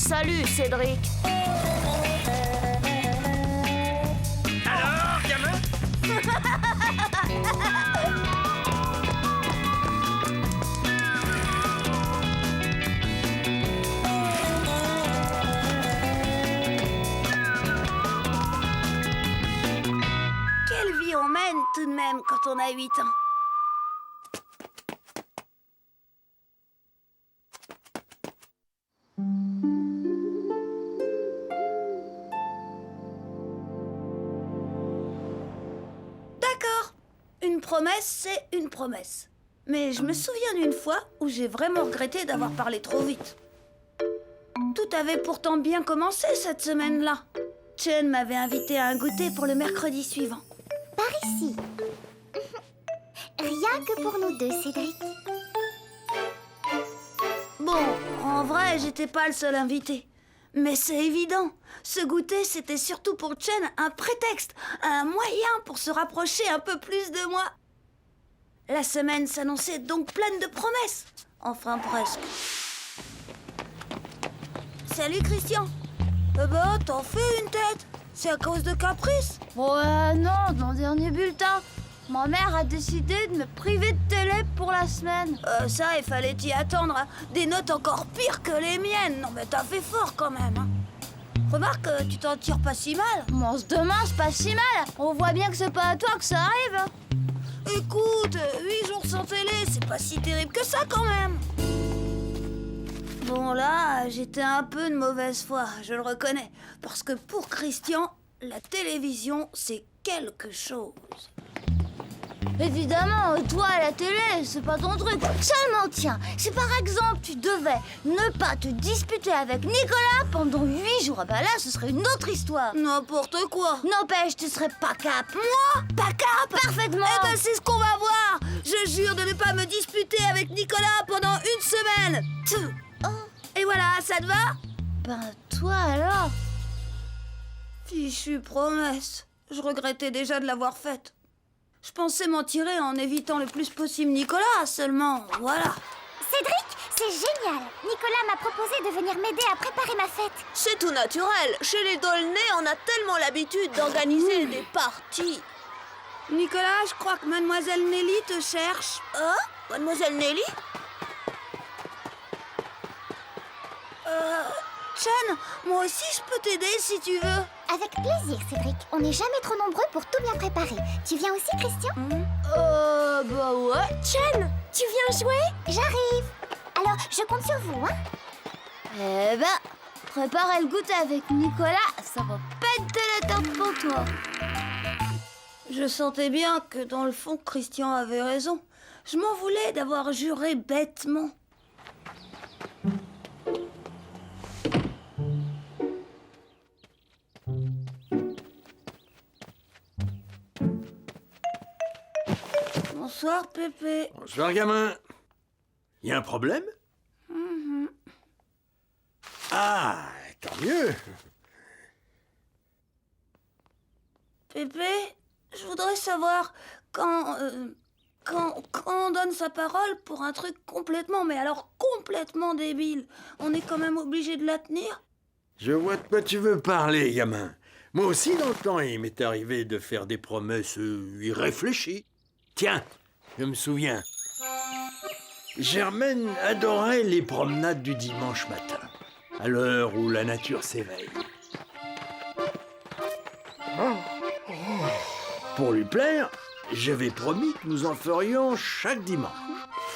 Salut, Cédric. Alors, gamin? Quelle vie on mène tout de même quand on a 8 ans. D'accord, une promesse, c'est une promesse. Mais je me souviens d'une fois où j'ai vraiment regretté d'avoir parlé trop vite. Tout avait pourtant bien commencé cette semaine-là. Chen m'avait invité à un goûter pour le mercredi suivant. Par ici. Rien que pour nous deux, Cédric. Bon, en vrai, j'étais pas le seul invité. Mais c'est évident, ce goûter, c'était surtout pour Chen un prétexte, un moyen pour se rapprocher un peu plus de moi. La semaine s'annonçait donc pleine de promesses. Enfin, presque. Salut, Christian. Bah, t'en fais une tête. C'est à cause de Caprice. Ouais, non, dans le dernier bulletin. Ma mère a décidé de me priver de télé pour la semaine. Ça, il fallait t'y attendre. Hein. Des notes encore pires que les miennes. Non, mais t'as fait fort quand même. Hein. Remarque, tu t'en tires pas si mal. Bon, demain, c'est pas si mal. On voit bien que c'est pas à toi que ça arrive. Écoute, 8 jours sans télé, c'est pas si terrible que ça quand même. Bon là, j'étais un peu de mauvaise foi, je le reconnais. Parce que pour Christian, la télévision, c'est quelque chose. Évidemment, toi, la télé, c'est pas ton truc. Seulement, tiens, si par exemple, tu devais ne pas te disputer avec Nicolas pendant 8 jours, ah bah là, ce serait une autre histoire. N'importe quoi. N'empêche, tu serais pas cap. Moi, pas cap. Parfaitement. Eh ben, c'est ce qu'on va voir. Je jure de ne pas me disputer avec Nicolas pendant une semaine. Et voilà, ça te va? Ben, toi alors? Fichue promesse. Je regrettais déjà de l'avoir faite. Je pensais m'en tirer en évitant le plus possible Nicolas, seulement, voilà. Cédric, c'est génial. Nicolas m'a proposé de venir m'aider à préparer ma fête. C'est tout naturel. Chez les Dolnay, on a tellement l'habitude d'organiser des parties. Nicolas, je crois que Mademoiselle Nelly te cherche. Hein? Mademoiselle Nelly? Chen, moi aussi je peux t'aider si tu veux. Avec plaisir, Cédric. On n'est jamais trop nombreux pour tout bien préparer. Tu viens aussi, Christian? Bah ouais. Chen, tu viens jouer? J'arrive. Alors, je compte sur vous, hein? Eh ben, préparer le goûter avec Nicolas, ça va péter la tarte pour toi. Je sentais bien que dans le fond, Christian avait raison. Je m'en voulais d'avoir juré bêtement. Bonsoir, Pépé. Bonsoir, gamin. Y a un problème? Ah, tant mieux. Pépé, je voudrais savoir quand on donne sa parole pour un truc complètement, mais alors complètement débile, on est quand même obligé de la tenir? Je vois de quoi tu veux parler, gamin. Moi aussi, dans le temps, il m'est arrivé de faire des promesses irréfléchies. Tiens, je me souviens. Germaine adorait les promenades du dimanche matin, à l'heure où la nature s'éveille. Pour lui plaire, j'avais promis que nous en ferions chaque dimanche.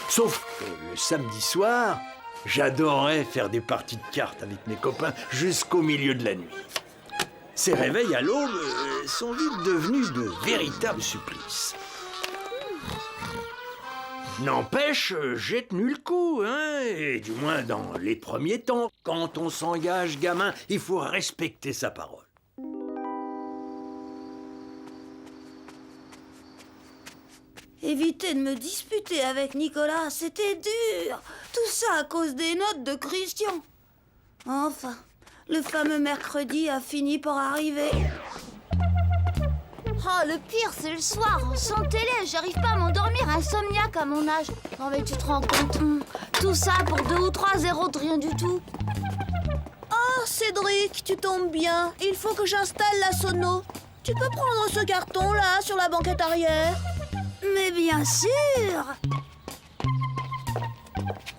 Sauf que le samedi soir, j'adorais faire des parties de cartes avec mes copains jusqu'au milieu de la nuit. Ces réveils à l'aube sont vite devenus de véritables supplices. N'empêche, j'ai tenu le coup, hein, et du moins dans les premiers temps. Quand on s'engage, gamin, il faut respecter sa parole. Éviter de me disputer avec Nicolas, c'était dur. Tout ça à cause des notes de Christian. Enfin, le fameux mercredi a fini par arriver. Oh, le pire, c'est le soir, sans télé, j'arrive pas à m'endormir, insomniaque à mon âge. Non mais tu te rends compte, tout ça pour 2 ou 3 zéros de rien du tout. Oh, Oh, Cédric, tu tombes bien. Il faut que j'installe la sono. Tu peux prendre ce carton-là sur la banquette arrière. Mais bien sûr.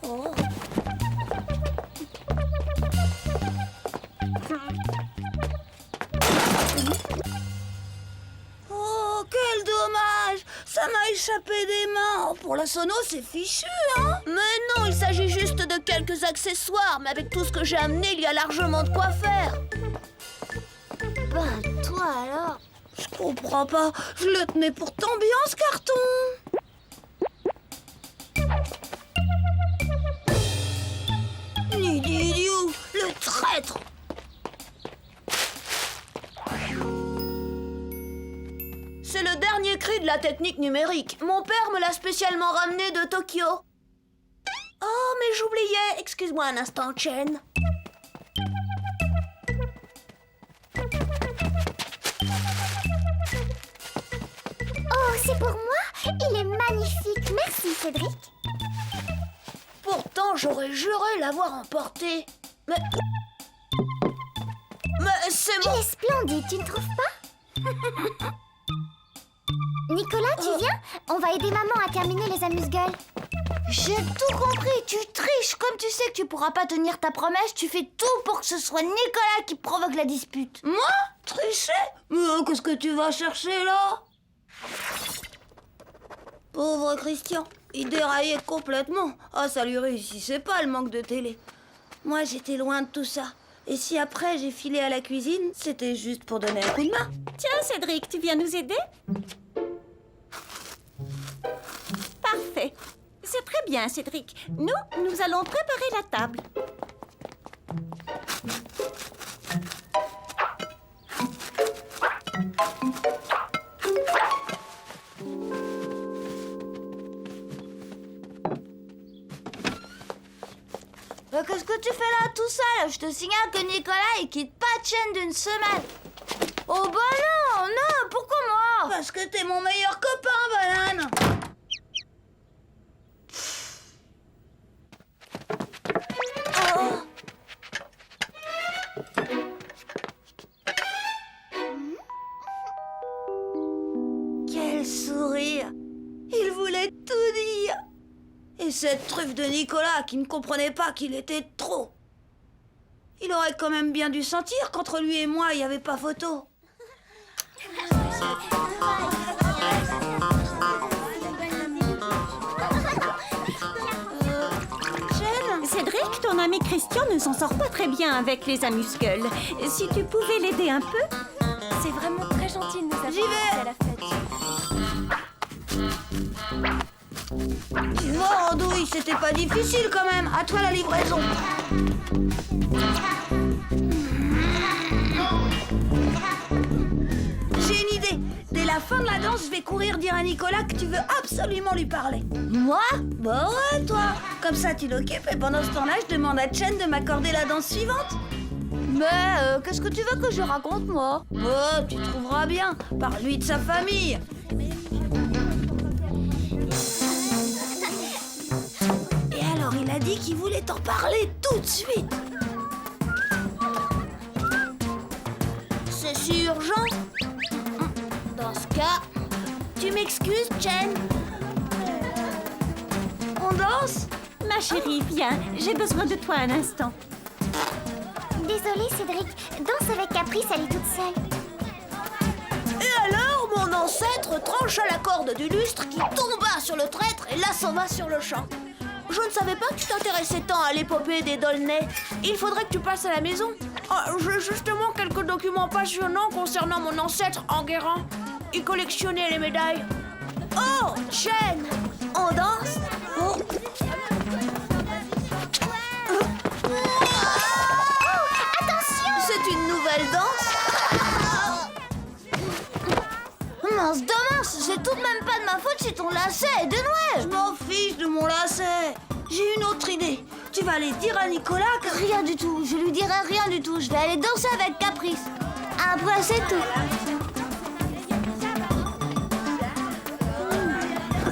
Oh. Oh, quel dommage! Ça m'a échappé des mains. Oh, pour la sono, c'est fichu, hein? Mais non, il s'agit juste de quelques accessoires. Mais avec tout ce que j'ai amené, il y a largement de quoi faire. Bah, toi alors. Je comprends pas. Je le tenais pourtant bien, ce carton. Nididiou, le traître. C'est le dernier cri de la technique numérique. Mon père me l'a spécialement ramené de Tokyo. Oh, mais j'oubliais. Excuse-moi un instant, Chen. Oh, c'est pour moi? Il est magnifique. Merci, Cédric. Pourtant, j'aurais juré l'avoir emporté. Mais c'est Il mon... est splendide, tu ne trouves pas? Nicolas, tu viens? On va aider maman à terminer les amuse-gueules. J'ai tout compris, tu triches. Comme tu sais que tu pourras pas tenir ta promesse, tu fais tout pour que ce soit Nicolas qui provoque la dispute. Moi? Tricher? Mais qu'est-ce que tu vas chercher, là? Pauvre Christian, il déraillait complètement. Ah, ça lui réussissait pas, le manque de télé. Moi, j'étais loin de tout ça. Et si après, j'ai filé à la cuisine, c'était juste pour donner un coup de main. Tiens, Cédric, tu viens nous aider? Parfait. C'est très bien, Cédric. Nous allons préparer la table. Qu'est-ce que tu fais là tout seul? Je te signale que Nicolas, il quitte pas de chaîne d'une semaine. Oh bah non, non, pourquoi moi? Parce que t'es mon meilleur copain, banane. Oh. Quel sourire! Il voulait tout dire. Et cette truffe de Nicolas qui ne comprenait pas qu'il était trop. Il aurait quand même bien dû sentir qu'entre lui et moi, il n'y avait pas photo. Cédric, ton ami Christian ne s'en sort pas très bien avec les amuse-gueules. Si tu pouvais l'aider un peu? C'est vraiment très gentil de nous avoir J'y vais. invités à la fête. Oh, Andouille, c'était pas difficile quand même. À toi la livraison. J'ai une idée. Dès la fin de la danse, je vais courir dire à Nicolas que tu veux absolument lui parler. Moi? Bah ouais, toi. Comme ça, tu l'occupes et pendant ce temps-là, je demande à Chen de m'accorder la danse suivante. Mais qu'est-ce que tu veux que je raconte, moi? Oh, tu trouveras bien. Parle-lui de sa famille. Et alors, il a dit qu'il voulait t'en parler tout de suite. C'est si urgent. Dans ce cas, tu m'excuses, Chen? On danse? Ma chérie, viens. J'ai besoin de toi un instant. Désolée, Cédric. Danse avec Caprice, elle est toute seule. Et alors, mon ancêtre trancha la corde du lustre qui tomba sur le traître et l'assomma sur le champ. Je ne savais pas que tu t'intéressais tant à l'épopée des Dolnay. Il faudrait que tu passes à la maison. J'ai justement quelques documents passionnants concernant mon ancêtre Enguerrand. Il collectionnait les médailles. Oh, Chen, on danse? Oh. C'est une nouvelle danse? Mince de mince, c'est tout de même pas de ma faute si ton lacet est dénoué. Je m'en fiche de mon lacet. J'ai une autre idée. Tu vas aller dire à Nicolas que... Rien du tout, je lui dirai rien du tout. Je vais aller danser avec Caprice. Après, c'est tout.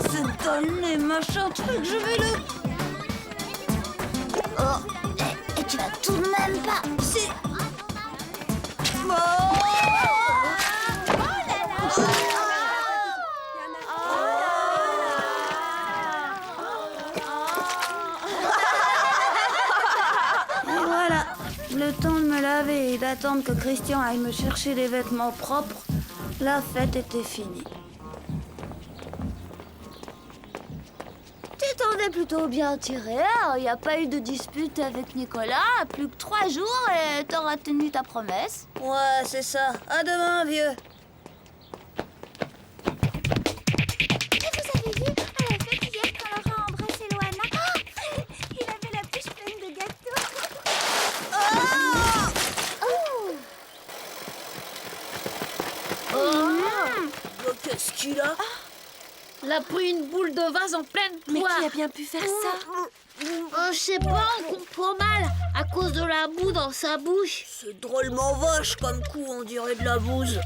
Ce Dolnay, machin truc, je vais le... Oh, et tu vas tout de même pas. C'est... le temps de me laver et d'attendre que Christian aille me chercher des vêtements propres, la fête était finie. Tu t'en es plutôt bien tiré, il n'y a pas eu de dispute avec Nicolas. Plus que 3 jours et t'auras tenu ta promesse. Ouais, c'est ça. À demain, vieux. Et vous avez vu à la fête hier quand Laura a embrassé Loana? Oh, il avait la bouche pleine de gâteaux. Qu'est-ce qu'il a? Elle a pris une boule de vase en pleine Mais poire. qui a bien pu faire ça? Je sais pas, on comprend mal à cause de la boue dans sa bouche. C'est drôlement vache comme coup, on dirait de la bouse.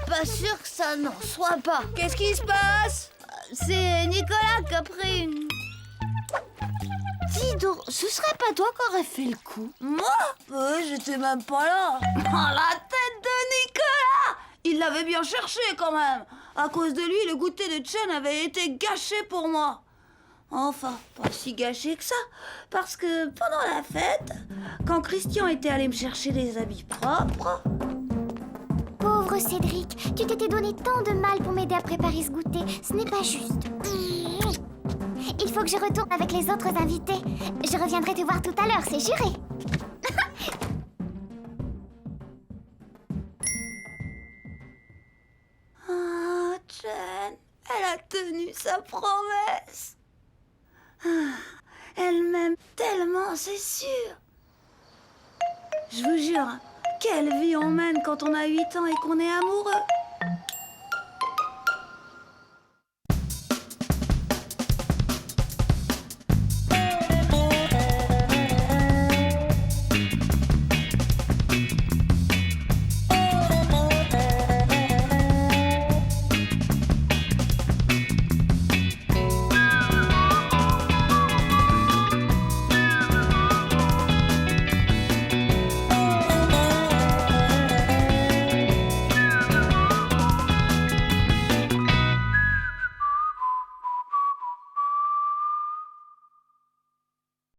Pas sûr que ça n'en soit pas. Qu'est-ce qui se passe? C'est Nicolas qui a pris une... Dis donc, ce serait pas toi qui aurais fait le coup? Moi? J'étais même pas là. Oh, la tête de Nicolas! Il l'avait bien cherché quand même. À cause de lui, le goûter de Chen avait été gâché pour moi. Enfin, pas si gâché que ça. Parce que pendant la fête, quand Christian était allé me chercher des habits propres... Pauvre Cédric, tu t'étais donné tant de mal pour m'aider à préparer ce goûter. Ce n'est pas juste. Il faut que je retourne avec les autres invités. Je reviendrai te voir tout à l'heure, c'est juré. Ah, Chen, elle a tenu sa promesse. Ah, elle m'aime tellement, c'est sûr. Je vous jure, quelle vie on mène quand on a 8 ans et qu'on est amoureux.